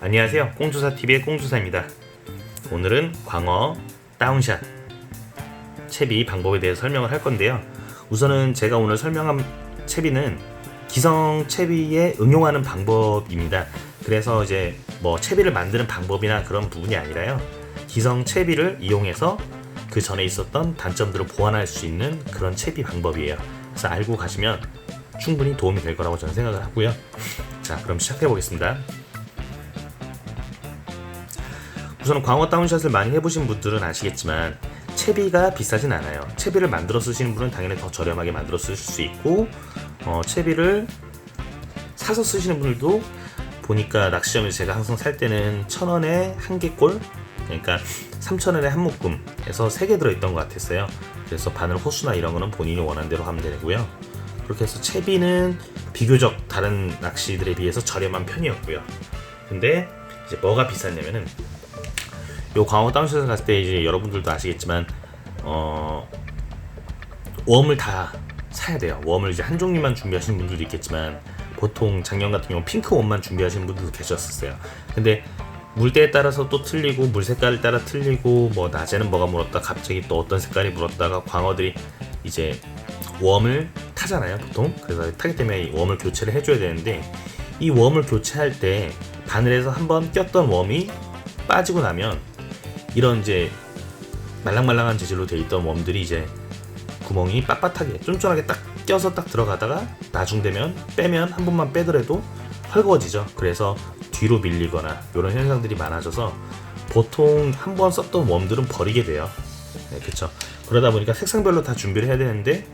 안녕하세요, 꽁조사TV의 꽁조사입니다. 오늘은 광어 다운샷 채비 방법에 대해서 설명을 할 건데요. 우선은 제가 오늘 설명한 채비는 기성 채비에 응용하는 방법입니다. 그래서 이제 뭐 채비를 만드는 방법이나 그런 부분이 아니라요, 기성 채비를 이용해서 그 전에 있었던 단점들을 보완할 수 있는 그런 채비 방법이에요. 그래서 알고 가시면 충분히 도움이 될 거라고 저는 생각을 하고요. 자, 그럼 시작해 보겠습니다. 우선 광어 다운샷을 많이 해보신 분들은 아시겠지만 채비가 비싸진 않아요. 채비를 만들어 쓰시는 분은 당연히 더 저렴하게 만들어 쓰실 수 있고, 채비를 사서 쓰시는 분들도 보니까 낚시점에서 제가 항상 살 때는 1,000원에 한 개꼴, 그러니까 3,000원에 한 묶음에서 3개 들어있던 것 같았어요. 그래서 바늘 호수나 이런 거는 본인이 원하는 대로 하면 되고요. 그렇게 해서 채비는 비교적 다른 낚시들에 비해서 저렴한 편이었고요. 근데 이제 뭐가 비쌌냐면은, 요 광어 다운샷을 갔을 때 이제 여러분들도 아시겠지만 웜을 다 사야 돼요. 웜을 이제 한 종류만 준비하시는 분들도 있겠지만, 보통 작년 같은 경우 핑크 웜만 준비하시는 분들도 계셨었어요. 근데 물때에 따라서 또 틀리고, 물 색깔에 따라 틀리고, 뭐 낮에는 뭐가 물었다 갑자기 또 어떤 색깔이 물었다가 광어들이 이제 웜을 타잖아요, 보통. 그래서 타기 때문에 이 웜을 교체를 해줘야 되는데, 이 웜을 교체할 때 바늘에서 한번 꼈던 웜이 빠지고 나면 이런 이제 말랑말랑한 재질로 돼 있던 웜들이 이제 구멍이 빳빳하게 쫀쫀하게 딱 껴서 딱 들어가다가 나중 되면 빼면, 한 번만 빼더라도 헐거워지죠. 그래서 뒤로 밀리거나 이런 현상들이 많아져서 보통 한 번 썼던 웜들은 버리게 돼요. 네, 그쵸. 그러다 보니까 색상별로 다 준비를 해야 되는데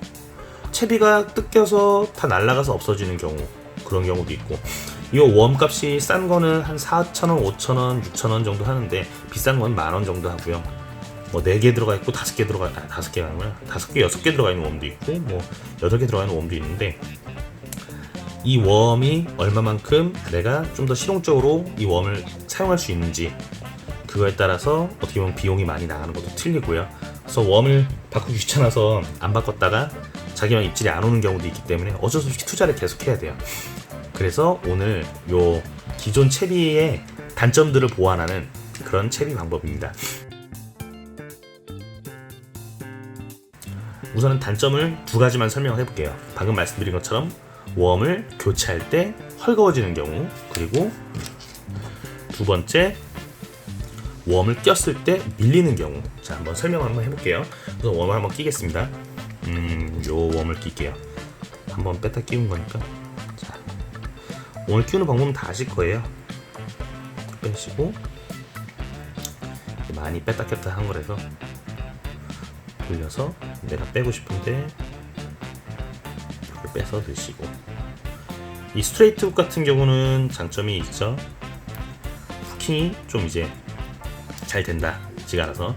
채비가 뜯겨서 다 날아가서 없어지는 경우, 그런 경우도 있고, 이 웜 값이 싼 거는 한 4,000원, 5,000원, 6,000원 정도 하는데, 비싼 건 10,000원 정도 하고요. 뭐 4개 들어가 있고 5개 들어가, 5개가 아니라 5개, 6개 들어가 있는 웜도 있고, 뭐 8개 들어가 있는 웜도 있는데, 이 웜이 얼마만큼 내가 좀 더 실용적으로 이 웜을 사용할 수 있는지, 그거에 따라서 어떻게 보면 비용이 많이 나가는 것도 틀리고요. 그래서 웜을 바꾸기 귀찮아서 안 바꿨다가 자기만 입질이 안 오는 경우도 있기 때문에 어쩔 수 없이 투자를 계속 해야 돼요. 그래서 오늘 요 기존 채비의 단점들을 보완하는 그런 채비 방법입니다. 우선은 단점을 2가지만 설명을 해볼게요. 방금 말씀드린 것처럼 웜을 교체할 때 헐거워지는 경우, 그리고 두 번째, 웜을 꼈을 때 밀리는 경우. 자, 한번 설명을 한번 해볼게요. 우선 웜을 한번 끼겠습니다. 요 웜을 낄게요. 한번 뺐다 끼운 거니까. 자, 웜을 끼우는 방법은 다 아실 거예요. 빼시고, 많이 뺐다 꼈다 한 거라서 돌려서 내가 빼고 싶은데 이렇게 빼서 넣으시고, 이 스트레이트 훅 같은 경우는 장점이 있죠. 후킹이 좀 이제 잘 된다, 지가 알아서.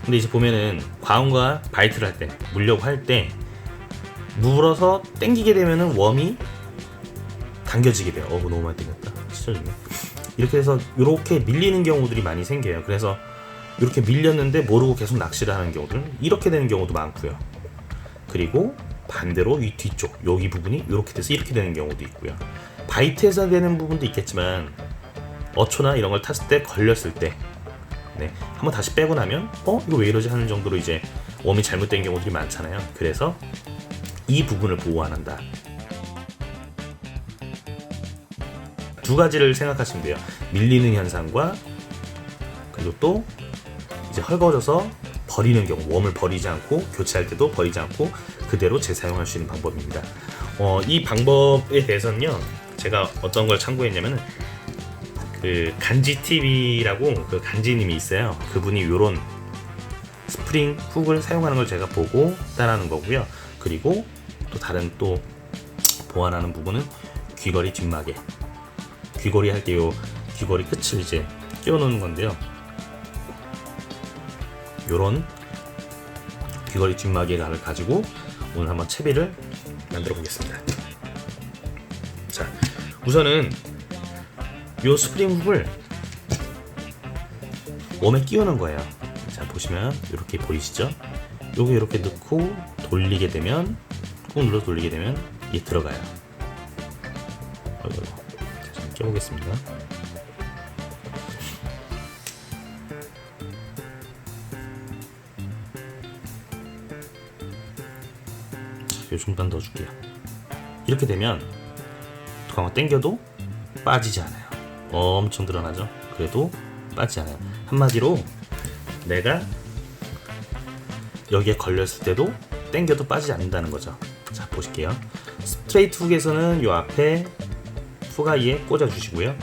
근데 이제 보면은 광어가 바이트를 할 때, 물려고 할 때 물어서 당기게 되면은 웜이 당겨지게 돼요. 너무 많이 당겼다, 찢어지네. 이렇게 해서 이렇게 밀리는 경우들이 많이 생겨요. 그래서 이렇게 밀렸는데 모르고 계속 낚시를 하는 경우들, 이렇게 되는 경우도 많고요. 그리고 반대로 이 뒤쪽 여기 부분이 이렇게 돼서 이렇게 되는 경우도 있고요. 바이트에서 되는 부분도 있겠지만 어초나 이런 걸 탔을 때, 걸렸을 때, 네, 한번 다시 빼고 나면 이거 왜 이러지 하는 정도로 이제 웜이 잘못된 경우들이 많잖아요. 그래서 이 부분을 보완한다. 2가지를 생각하시면 돼요. 밀리는 현상과, 그리고 또 이제 헐거워져서 버리는 경우, 웜을 버리지 않고, 교체할 때도 버리지 않고 그대로 재사용할 수 있는 방법입니다. 이 방법에 대해서는요, 제가 어떤 걸 참고했냐면은, 그 간지TV라고 그 간지님이 있어요. 그분이 요런 스프링 훅을 사용하는 걸 제가 보고 따라하는 거고요. 그리고 또 다른 또 보완하는 부분은 귀걸이 뒷마개. 귀걸이 할 때 요 귀걸이 끝을 이제 끼워 놓는 건데요. 요런 귀걸이 뒷마개를 가지고 오늘 한번 채비를 만들어 보겠습니다. 자, 우선은 요 스프링 훅을 웜에 끼우는 거예요. 자, 보시면 이렇게 보이시죠? 요게 이렇게 넣고 돌리게 되면, 꾹 눌러 돌리게 되면 이게 들어가요. 자, 좀 껴보겠습니다. 요 정도만 넣어줄게요. 이렇게 되면 광어 당겨도 빠지지 않아요. 엄청 드러나죠? 그래도 빠지지 않아요. 한마디로 내가 여기에 걸렸을 때도 당겨도 빠지지 않는다는 거죠. 자, 보실게요. 스트레이트 훅에서는 요 앞에 훅아이에 꽂아 주시고요.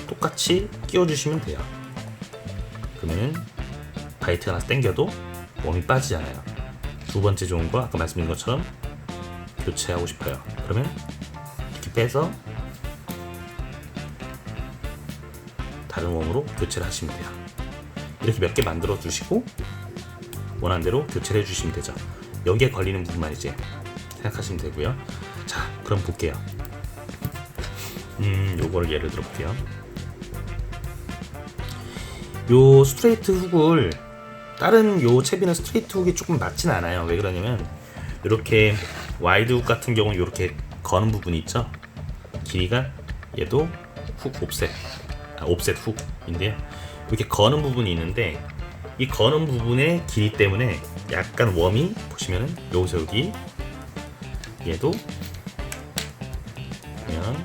똑같이 끼워 주시면 돼요. 그러면은 바이트가 나서 당겨도 웜이 빠지지 않아요. 두 번째 좋은 거 아까 말씀드린 것처럼 교체하고 싶어요. 그러면 이렇게 빼서 다른 웜으로 교체를 하시면 돼요. 이렇게 몇 개 만들어 주시고 원하는 대로 교체를 해주시면 되죠. 여기에 걸리는 부분만 이제 생각하시면 되고요. 자, 그럼 볼게요. 요거를 예를 들어 볼게요. 요 스트레이트 훅을 다른 요 채비는 스트레이트 훅이 조금 맞진 않아요. 왜 그러냐면 이렇게 와이드 훅 같은 경우는 이렇게 거는 부분이 있죠. 길이가 얘도 훅 옵셋 훅인데요. 이렇게 거는 부분이 있는데 이 거는 부분의 길이 때문에 약간 웜이 보시면은 여기서 여기 얘도 그냥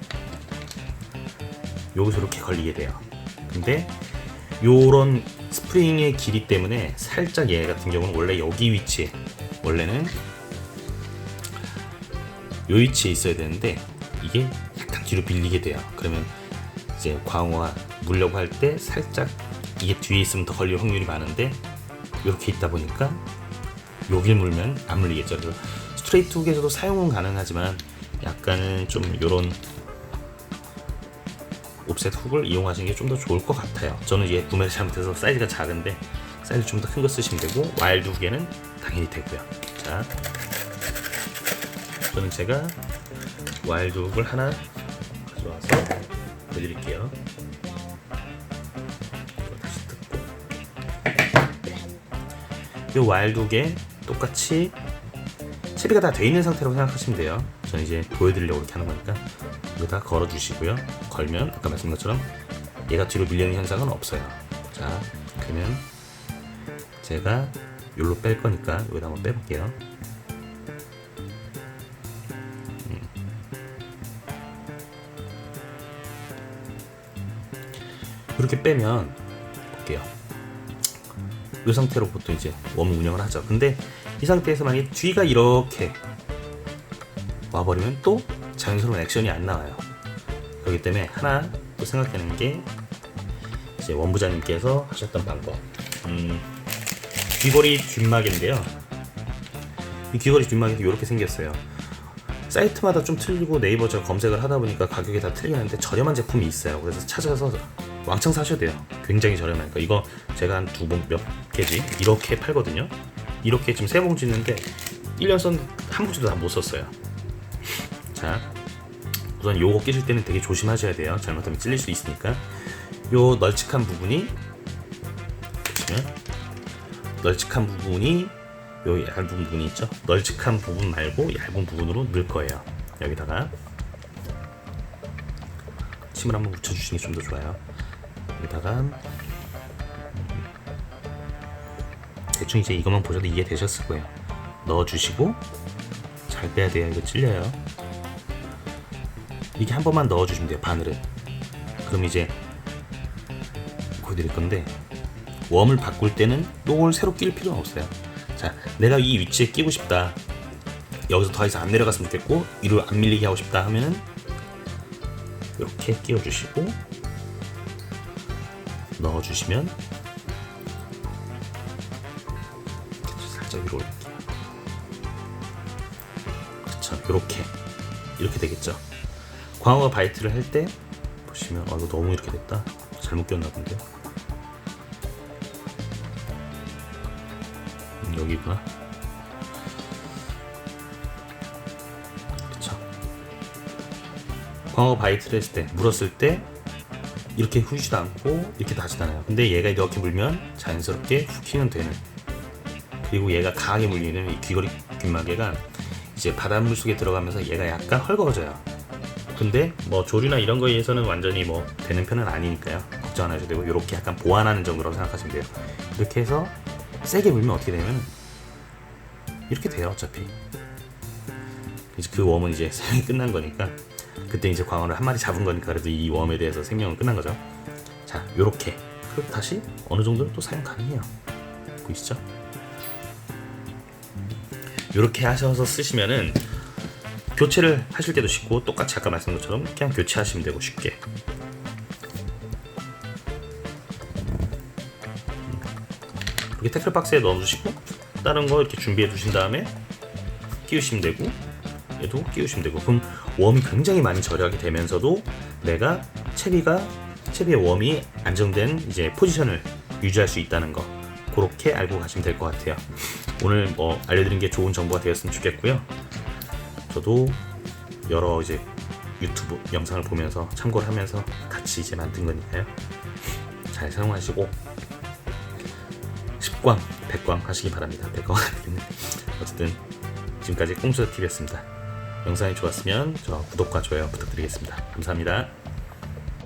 여기서 이렇게 걸리게 돼요. 근데 요런 스프링의 길이 때문에 살짝 얘 같은 경우는 원래 여기 위치에 원래는 요 위치에 있어야 되는데 이게 약간 뒤로 밀리게 돼요. 그러면 이제 광어가 물려고 할 때 살짝 이게 뒤에 있으면 더 걸릴 확률이 많은데 이렇게 있다 보니까 여길 물면 안 물리겠죠. 그래서 스트레이트 훅에서도 사용은 가능하지만 약간은 좀 요런 옵셋 훅을 이용하시는 게 좀 더 좋을 것 같아요. 저는 얘 구매를 잘못해서 사이즈가 작은데 사이즈 좀 더 큰 거 쓰시면 되고 와일드 훅에는 당연히 되고요. 자, 저는 제가 와일드 훅을 하나 가져와서 보여드릴게요. 다시 뜯고 이 와일드 훅에 똑같이 채비가 다 돼 있는 상태라고 생각하시면 돼요. 저는 이제 보여드리려고 이렇게 하는 거니까 여기다 걸어주시고요. 걸면 아까 말씀드린 것처럼 얘가 뒤로 밀리는 현상은 없어요. 자, 그러면 제가 여기로 뺄 거니까 여기다 한번 빼볼게요. 이렇게 빼면 볼게요. 이 상태로 보통 이제 웜 운영을 하죠. 근데 이 상태에서 만약에 뒤가 이렇게 와버리면 또 자연스러운 액션이 안 나와요. 그렇기 때문에 하나 또 생각하는 게 이제 원부장님께서 하셨던 방법. 귀걸이 뒷막인데요. 이 귀걸이 뒷막이 이렇게 생겼어요. 사이트마다 좀 틀리고 네이버 제가 검색을 하다 보니까 가격이 다 틀리긴 한데 저렴한 제품이 있어요. 그래서 찾아서 왕창 사셔야 돼요. 굉장히 저렴하니까. 이거 제가 한 몇 개지? 이렇게 팔거든요. 이렇게 지금 3봉지 있는데 1년 선 한 봉지도 다 못 썼어요. 자, 우선 요거 끼실 때는 되게 조심하셔야 돼요. 잘못하면 찔릴 수 있으니까. 요 널찍한 부분이 보시면 널찍한 부분이 요 얇은 부분이 있죠. 널찍한 부분 말고 얇은 부분으로 넣을 거예요. 여기다가 침을 한번 묻혀주시는 게 좀 더 좋아요. 여기다가 대충 이제 이것만 보셔도 이해되셨을 거예요. 넣어주시고 잘 빼야 돼요. 이거 찔려요. 이게 한 번만 넣어주시면 돼요. 바늘을. 그럼 이제 보여드릴 건데 웜을 바꿀 때는 이걸 새로 끼울 필요는 없어요. 자, 내가 이 위치에 끼고 싶다. 여기서 더 이상 안 내려갔으면 좋겠고 위로 안 밀리게 하고 싶다 하면은 이렇게 끼워주시고 넣어주시면 살짝 위로 올릴게요. 그렇죠. 이렇게 되겠죠. 광어가 바이트를 할 때 보시면 이거 너무 이렇게 됐다. 잘못 꼈나 본데요. 여기구나. 그쵸. 광어 바이트를 했을 때, 물었을 때 이렇게 후지도 않고 이렇게 닿지도 않아요. 근데 얘가 이렇게 물면 자연스럽게 후킹은 되는. 그리고 얘가 강하게 물리는 이 귀걸이 귓마개가 이제 바닷물 속에 들어가면서 얘가 약간 헐거워져요. 근데 뭐 조류나 이런 거에 의해서는 완전히 뭐 되는 편은 아니니까요. 걱정 안 하셔도 되고 이렇게 약간 보완하는 정도라고 생각하시면 돼요. 이렇게 해서 세게 물면 어떻게 되냐면 이렇게 돼요. 어차피 이제 그 웜은 이제 생명이 끝난 거니까, 그때 이제 광어를 한 마리 잡은 거니까 그래도 이 웜에 대해서 생명은 끝난 거죠. 자, 요렇게. 그리고 다시 어느 정도는 또 사용 가능해요. 보이시죠? 요렇게 하셔서 쓰시면은 교체를 하실 때도 쉽고, 똑같이 아까 말씀드린 것처럼 그냥 교체하시면 되고, 쉽게. 이렇게 태클 박스에 넣어주시고, 다른 거 이렇게 준비해 두신 다음에 끼우시면 되고, 얘도 끼우시면 되고. 그럼 웜이 굉장히 많이 절약이 되면서도 내가 채비의 웜이 안정된 이제 포지션을 유지할 수 있다는 거, 그렇게 알고 가시면 될 것 같아요. 오늘 뭐 알려드린 게 좋은 정보가 되었으면 좋겠고요. 저도 여러 이제 유튜브 영상을 보면서 참고를 하면서 같이 이제 만든 거니까요. 잘 사용하시고 10광, 100광 하시기 바랍니다. 100광 하겠네. 어쨌든 지금까지 꽁수TV였습니다. 영상이 좋았으면 저 구독과 좋아요 부탁드리겠습니다. 감사합니다.